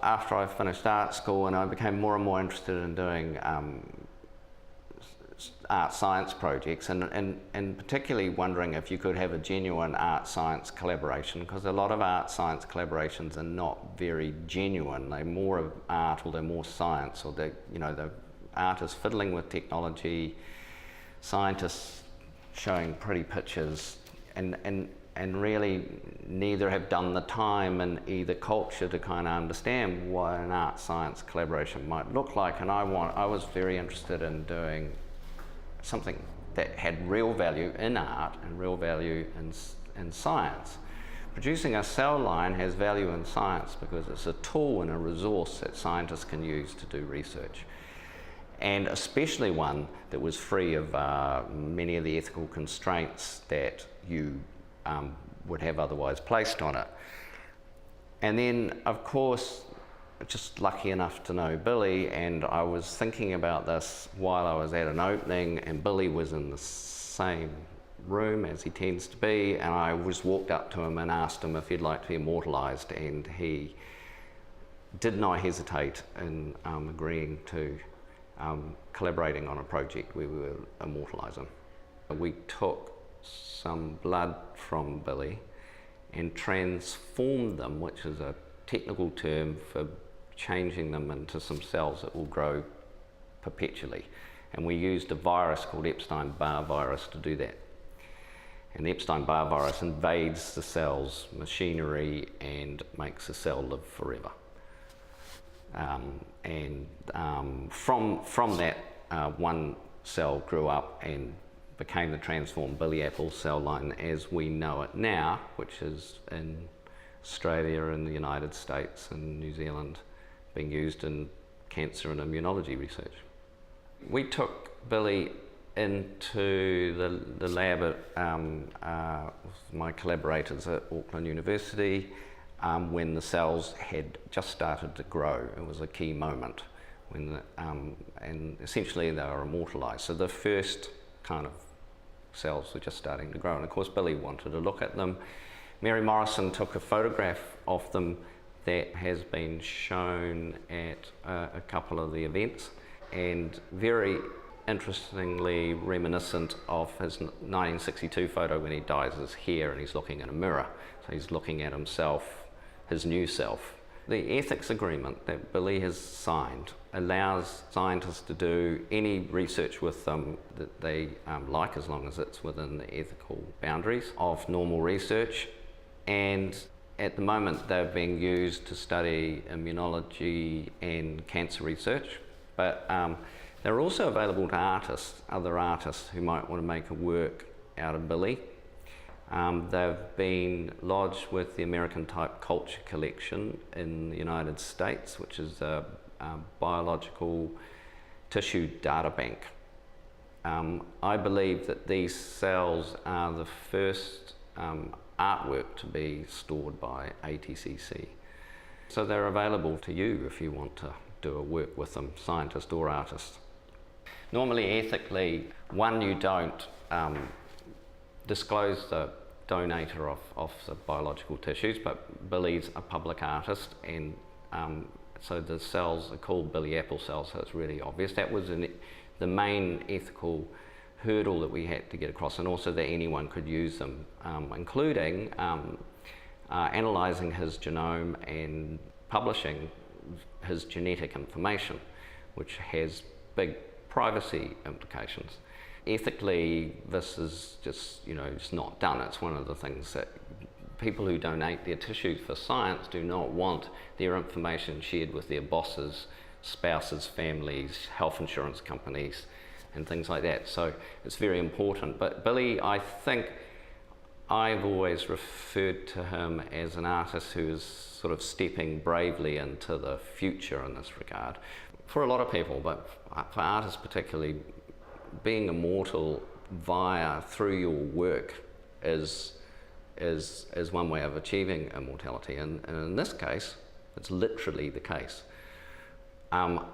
After I finished art school and I became more and more interested in doing art science projects and particularly wondering if you could have a genuine art science collaboration, because a lot of art science collaborations are not very genuine. They're more of art or they're more science, or the artists fiddling with technology, scientists showing pretty pictures, and really neither have done the time in either culture to kind of understand what an art science collaboration might look like. And I was very interested in doing something that had real value in art and real value in science. Producing a cell line has value in science because it's a tool and a resource that scientists can use to do research, and especially one that was free of many of the ethical constraints that you would have otherwise placed on it. And then, of course, just lucky enough to know Billy, and I was thinking about this while I was at an opening, and Billy was in the same room as he tends to be, and I just walked up to him and asked him if he'd like to be immortalized, and he did not hesitate in agreeing to collaborating on a project where we were immortalizing. We took some blood from Billy and transformed them, which is a technical term for changing them into some cells that will grow perpetually. And we used a virus called Epstein-Barr virus to do that. And the Epstein-Barr virus invades the cell's machinery and makes the cell live forever. From that, one cell grew up and became the transformed Billy Apple cell line as we know it now, which is in Australia and the United States and New Zealand, being used in cancer and immunology research. We took Billy into the lab at with my collaborators at Auckland University when the cells had just started to grow. It was a key moment when and essentially they were immortalized. So the first kind of cells were just starting to grow, and of course Billy wanted to look at them. Mary Morrison took a photograph of them that has been shown at a couple of the events, and very interestingly reminiscent of his 1962 photo when he dyes his hair and he's looking in a mirror. So he's looking at himself, his new self. The ethics agreement that Billy has signed allows scientists to do any research with them that they like, as long as it's within the ethical boundaries of normal research. And at the moment they're being used to study immunology and cancer research, but they're also available to artists, other artists who might want to make a work out of Billy. They've been lodged with the American Type Culture Collection in the United States, which is a biological tissue data bank. I believe that these cells are the first artwork to be stored by ATCC. So they're available to you if you want to do a work with them, scientist or artist. Normally, ethically, one, you don't disclose the donator of the biological tissues, but Billy's a public artist, and so the cells are called Billy Apple cells, so it's really obvious. That was the main ethical hurdle that we had to get across, and also that anyone could use them, including analysing his genome and publishing his genetic information, which has big privacy implications. Ethically, this is just, it's not done. It's one of the things that people who donate their tissues for science do not want their information shared with their bosses, spouses, families, health insurance companies, and things like that. So it's very important. But Billy, I think I've always referred to him as an artist who is sort of stepping bravely into the future in this regard. For a lot of people, but for artists particularly, being immortal through your work is one way of achieving immortality, and in this case, it's literally the case. But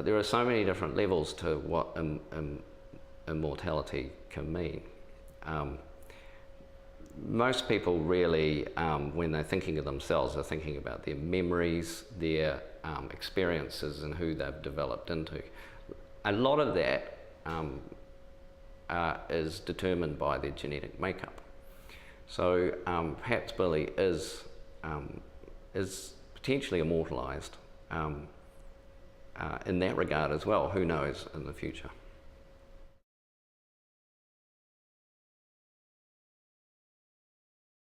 there are so many different levels to what immortality can mean. most people really, when they're thinking of themselves, are thinking about their memories, their experiences, and who they've developed into. A lot of that is determined by their genetic makeup. So perhaps Billy is potentially immortalised in that regard as well. Who knows in the future?